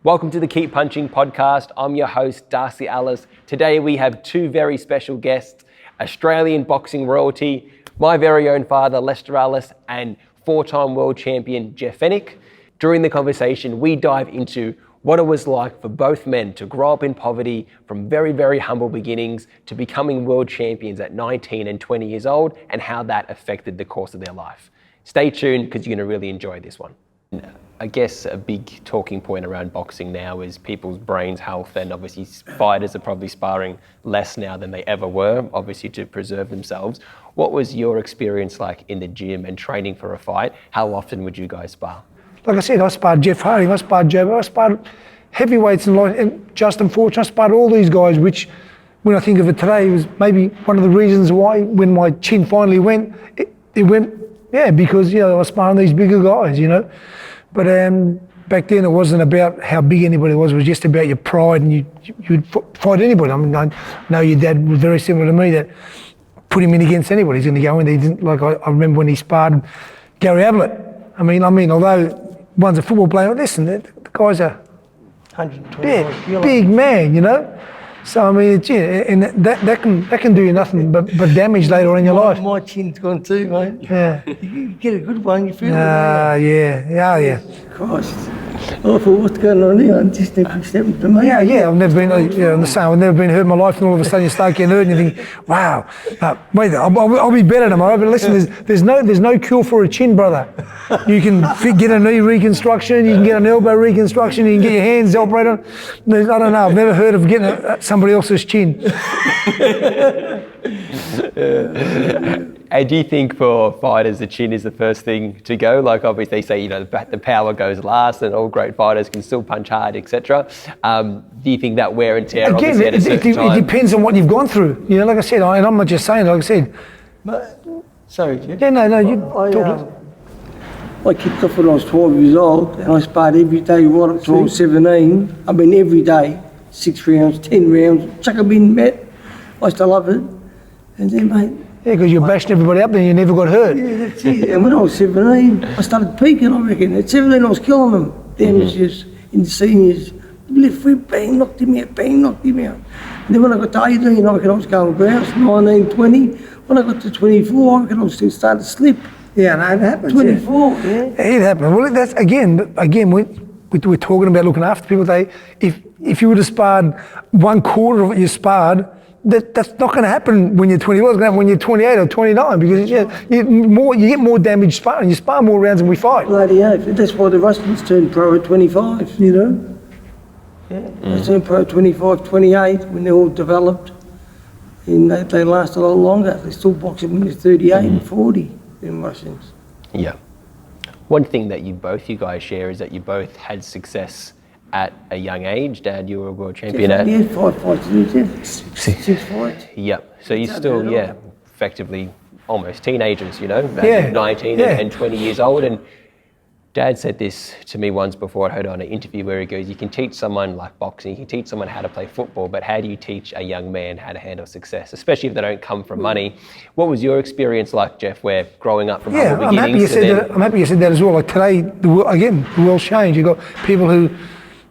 Welcome to the Keep Punching podcast. I'm your host, Darcy Ellis. Today we have two very special guests, Australian boxing royalty, my very own father, Lester Ellis, and four-time world champion, Jeff Fenech. During the conversation, we dive into what it was like for both men to grow up in poverty from very, very humble beginnings to becoming world champions at 19 and 20 years old, and how that affected the course of their life. Stay tuned because you're going to really enjoy this one. I guess a big talking point around boxing now is people's brains health, and obviously fighters are probably sparring less now than they ever were, obviously to preserve themselves. What was your experience like in the gym and training for a fight? How often would you guys spar? Like I said, I sparred Jeff Harding, I sparred Joe, I sparred heavyweights and Justin Fortune, I sparred all these guys, which when I think of it today was maybe one of the reasons why when my chin finally went, it went, because, I was sparring these bigger guys, But back then it wasn't about how big anybody was, it was just about your pride, and you'd fight anybody. I mean, I know your dad was very similar to me, that put him in against anybody. He's going to go in. He didn't, like I remember when he sparred Gary Ablett. I mean, although one's a football player, listen, the guy's a 120 big man, So I mean, and that can do you nothing but damage later on in your life. My chin's gone too, mate. Yeah. You get a good one, you feel it. Yeah. Christ. I thought, what's going on here? I'm just never stepping to me. Yeah. I've never been, I'm the same. I've never been hurt in my life, and all of a sudden you start getting hurt, and you think, wow, wait, I'll be better tomorrow. But listen, there's no cure for a chin, brother. You can get a knee reconstruction, you can get an elbow reconstruction, you can get your hands operated on. I don't know. I've never heard of getting somebody else's chin. And do you think for fighters the chin is the first thing to go? Like obviously they say, the power goes last, and all great fighters can still punch hard, etc. Do you think that wear and tear? Again, it depends on what you've gone through. Like I said, and I'm not just saying, like I said. Sorry, Jeff. Yeah, no, you talk. I kicked off when I was 12 years old, and I sparred every day right up to I was 17. I mean, every day, 6 rounds, 10 rounds, chuck a bin, Matt. I still love it. And then, mate. Yeah, because you're bashing everybody up, and you never got hurt. Yeah, that's it. And when I was 17, I started peaking, I reckon. At 17, I was killing them. Damages in the seniors. Left foot, bang, knocked him out, bang, knocked him out. And then when I got to 18, I reckon I was going grouse, 19, 20. When I got to 24, I reckon I was still starting to slip. Yeah, no, it happens. 24, yeah. It happens. Well, that's again, we're talking about looking after people. If you would have sparred 1/4 of what you sparred, that's not going to happen when you're 21. It's going to happen when you're 28 or 29, because you get more damage sparring. You spar more rounds than we fight. Bloody hell. That's why the Russians turned pro at 25, Yeah. They turned pro at 25, 28 when they're all developed. And they last a lot longer. They still boxing when they're 38 and 40, them Russians. Yeah. One thing that you guys share is that you both had success at a young age. Dad, you were a world champion at... Yeah, 5 fights, didn't you? 6 fights. Yep. So you're still, effectively almost teenagers, 19 and 20 years old. And Dad said this to me once before. I heard it on an interview where he goes, you can teach someone like boxing, you can teach someone how to play football, but how do you teach a young man how to handle success, especially if they don't come from money? What was your experience like, Jeff, where growing up from humble beginnings? I'm happy you said that as well. Like today, the world's changed. You've got people who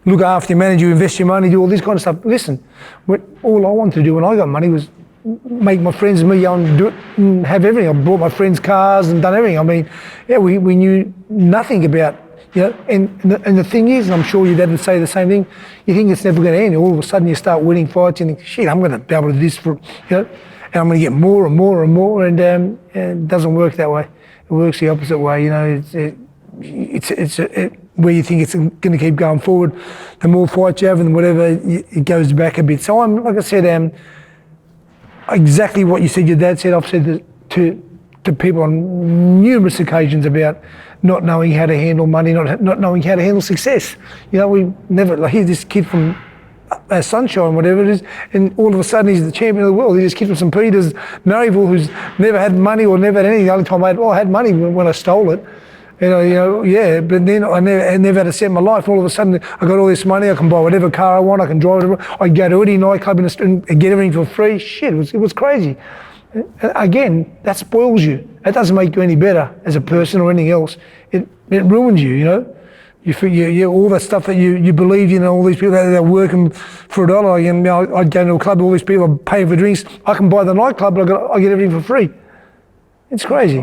look after you, manage you, invest your money, do all this kind of stuff. Listen, all I wanted to do when I got money was make my friends and me go and do it and have everything. I bought my friends cars and done everything. I mean, we knew nothing about, and the thing is, and I'm sure your dad would say the same thing, you think it's never going to end. All of a sudden you start winning fights and you think, shit, I'm going to be able to do this and I'm going to get more and more and more, and it doesn't work that way. It works the opposite way, It's where you think it's going to keep going forward, the more fights you have and whatever, it goes back a bit. So I'm, like I said, exactly what you said your dad said, I've said to people on numerous occasions about not knowing how to handle money, not knowing how to handle success. We never, here's this kid from Sunshine, whatever it is, and all of a sudden he's the champion of the world. He's this kid from St Peter's, Maryville, who's never had money or never had anything. The only time I had money when I stole it. But then I never had a cent in my life. All of a sudden, I got all this money. I can buy whatever car I want. I can drive whatever. I can go to any nightclub and get everything for free. Shit, it was crazy. Again, that spoils you. That doesn't make you any better as a person or anything else. It ruins you. all that stuff that you believe, all these people that are working for $1. And I'd go to a club, all these people are paying for drinks. I can buy the nightclub, but I get everything for free. It's crazy.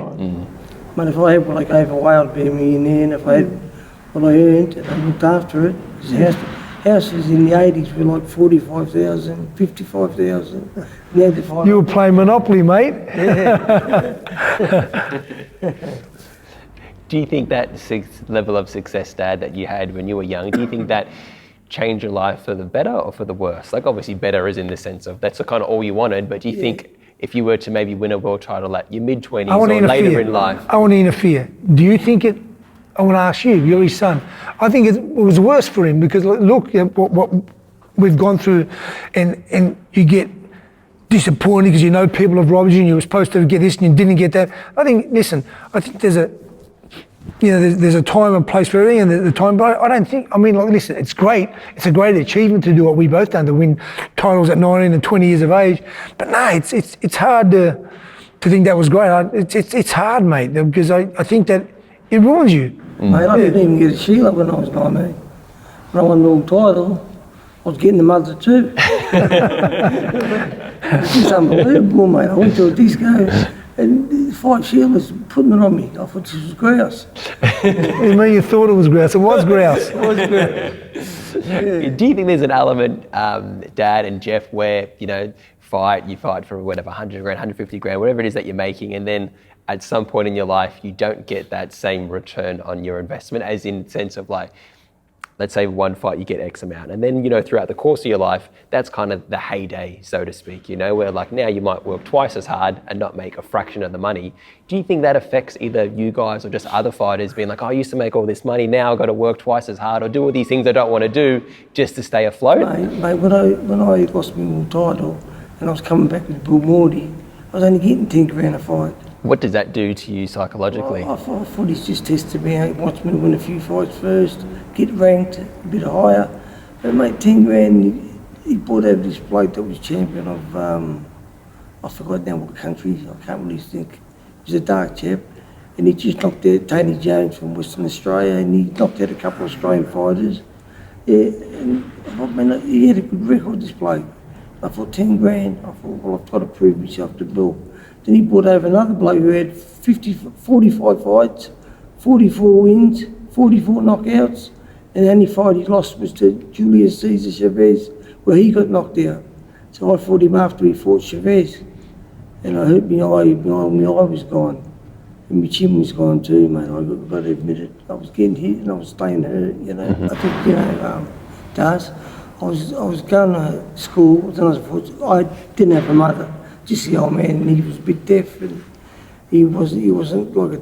But if I had what I gave away, I'd be a millionaire. And if I had what I earned and I looked after it, because houses in the 80s were like 45,000, 55,000. You were playing Monopoly, mate. Do you think that level of success, Dad, that you had when you were young, do you think that changed your life for the better or for the worse? Like obviously better is in the sense of that's kind of all you wanted, but do you think if you were to maybe win a world title at your mid-20s or later in life? I want to interfere. Do you think it, I want to ask you, you're his son, I think it was worse for him because look what we've gone through and you get disappointed because people have robbed you and you were supposed to get this and you didn't get that. I think there's a there's a time and place for everything, and the time. But I don't think. Listen, it's great. It's a great achievement to do what we both done, to win titles at 19 and 20 years of age. But no, it's hard to think that was great. It's hard, mate, because I think that it ruins you. Mate, I didn't even get a Sheila when I was 19. When I won the world title, I was getting the mother too. It's unbelievable, mate. I went to a disco. And 5 Sheilas putting it on me. I thought this was grouse. You mean you thought it was grouse? It was grouse. Do you think there's an element, Dad and Jeff, where, you fight for whatever, 100 grand, 150 grand, whatever it is that you're making, and then at some point in your life, you don't get that same return on your investment, as in sense of like, let's say one fight you get X amount, and then throughout the course of your life, that's kind of the heyday, so to speak, where like now you might work twice as hard and not make a fraction of the money. Do you think that affects either you guys or just other fighters being like, I used to make all this money, now I've got to work twice as hard or do all these things I don't want to do just to stay afloat? Mate, when I lost my world title and I was coming back with Bill Morty, I was only getting 10 grand a fight. What does that do to you psychologically? I thought he's just tested me out, watched me win a few fights first, get ranked a bit higher. But mate, 10 grand, he brought over this bloke that was champion of, I forgot now what country, I can't really think. He was a dark chap, and he just knocked out Tony Jones from Western Australia, and he knocked out a couple of Australian fighters. Yeah, and I thought, man, he had a good record, this bloke. I thought 10 grand, I thought, well, I've got to prove myself to Bill. Then he brought over another bloke who had 45 fights, 44 wins, 44 knockouts, and the only fight he lost was to Julius Caesar Chavez, where he got knocked out. So I fought him after he fought Chavez, and I hurt my eye was gone, and my chin was gone too, mate. I got to admit it. I was getting hit and I was staying hurt, I think, Daz, I was going to school, I didn't have a mother. Just the old man, and he was a bit deaf, and he wasn't like a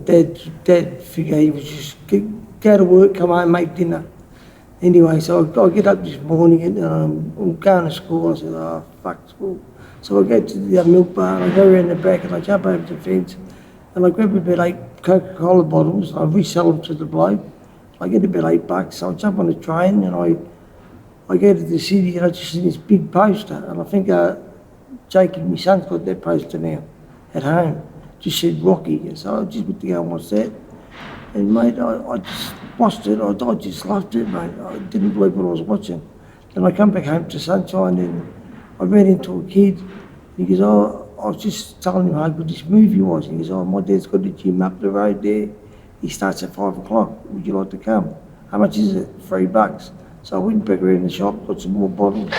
dad figure. He was just go to work, come home, make dinner. Anyway, so I get up this morning and I'm going to school. I said, oh, fuck school. So I go to the milk bar and I go around the back and I jump over the fence and I grab about 8 Coca-Cola bottles. I resell them to the bloke. I get about $8. So I jump on the train and I go to the city and I just see this big poster, and I think Jacob, my son's got that poster now at home. Just said Rocky. So I just went to go and watch that. And mate, I just watched it. I just loved it, mate. I didn't believe what I was watching. Then I come back home to Sunshine and I ran into a kid. He goes, I was just telling him how good this movie was. He goes, my dad's got a gym up the road there. He starts at 5 o'clock. Would you like to come? How much is it? $3. So I went back around the shop, got some more bottles,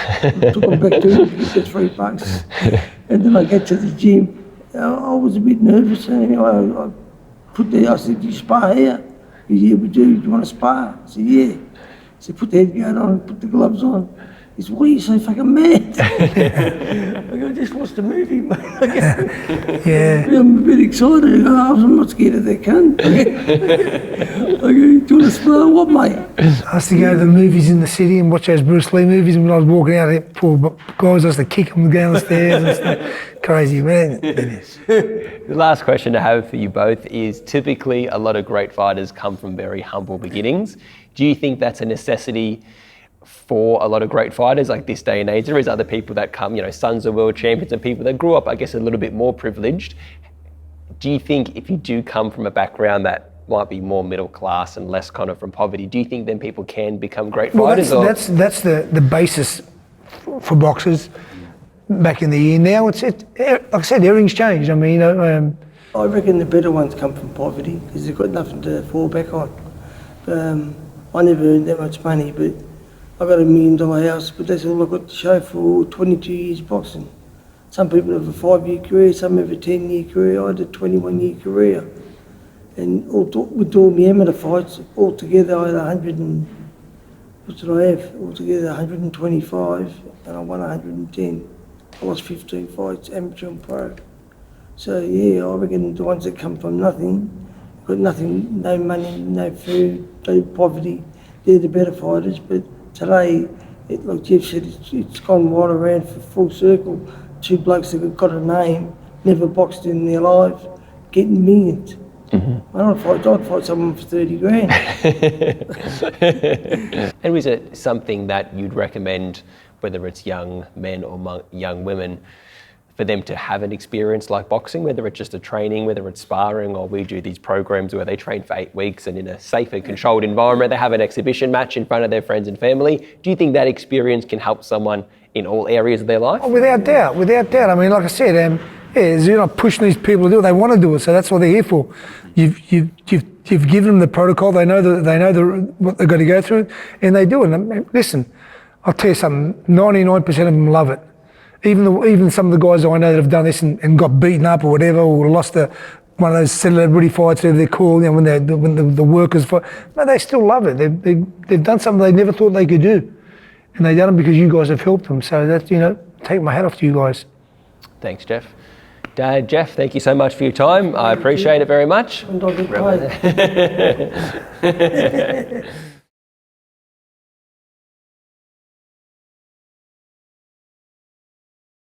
took them back to him, get the $3. And then I get to the gym. I was a bit nervous, and anyway, I said, do you spar here? He said, yeah, we do. Do you want to spar? I said, yeah. He said, put the headguard on, put the gloves on. He said, why are you so fucking mad? I just watched the movie, mate. Yeah. I'm a bit excited. I'm not scared of that cunt. I go, do you want to spar? What, mate? I used to go to the movies in the city and watch those Bruce Lee movies, and when I was walking out there, poor guys, I used to kick them down the stairs and stuff. Crazy, man. The last question I have for you both is, typically a lot of great fighters come from very humble beginnings. Do you think that's a necessity for a lot of great fighters like this day and age? There is other people that come, sons of world champions and people that grew up, I guess, a little bit more privileged. Do you think if you do come from a background that might be more middle class and less kind of from poverty, do you think then people can become great Well, fighters? that's the basis for boxers back in the year. Now like I said, everything's changed. I mean, I reckon the better ones come from poverty because they've got nothing to fall back on. I never earned that much money, but I got $1 million house, but that's all I got to show for 22 years boxing. Some people have a 5-year career, some have a 10-year career. I had a 21-year career. And with all my amateur fights, altogether I had 100 and, what did I have? Altogether 125, and I won 110. I lost 15 fights, amateur and pro. So yeah, I reckon the ones that come from nothing, got nothing, no money, no food, no poverty, they're the better fighters. But today, like Jeff said, it's gone right around for full circle. 2 blokes that have got a name, never boxed in their lives, getting millions. Mm-hmm. I'd fight someone for 30 grand. And was it something that you'd recommend, whether it's young men or young women, for them to have an experience like boxing, whether it's just a training, whether it's sparring, or we do these programs where they train for 8 weeks and in a safe and controlled environment, they have an exhibition match in front of their friends and family. Do you think that experience can help someone in all areas of their life? Oh, without doubt. I mean, like I said, you're not pushing these people to do it. They want to do it, so that's what they're here for. You've given them the protocol. They know what they've got to go through, and they do it. And listen, I'll tell you something. 99% of them love it. Even some of the guys I know that have done this and got beaten up or whatever, or lost one of those celebrity fights, whatever they're called, when the workers fight, but they still love it. They've done something they never thought they could do, and they've done it because you guys have helped them. So that's, take my hat off to you guys. Thanks, Jeff. Dad, Jeff, thank you so much for your time. I appreciate it very much.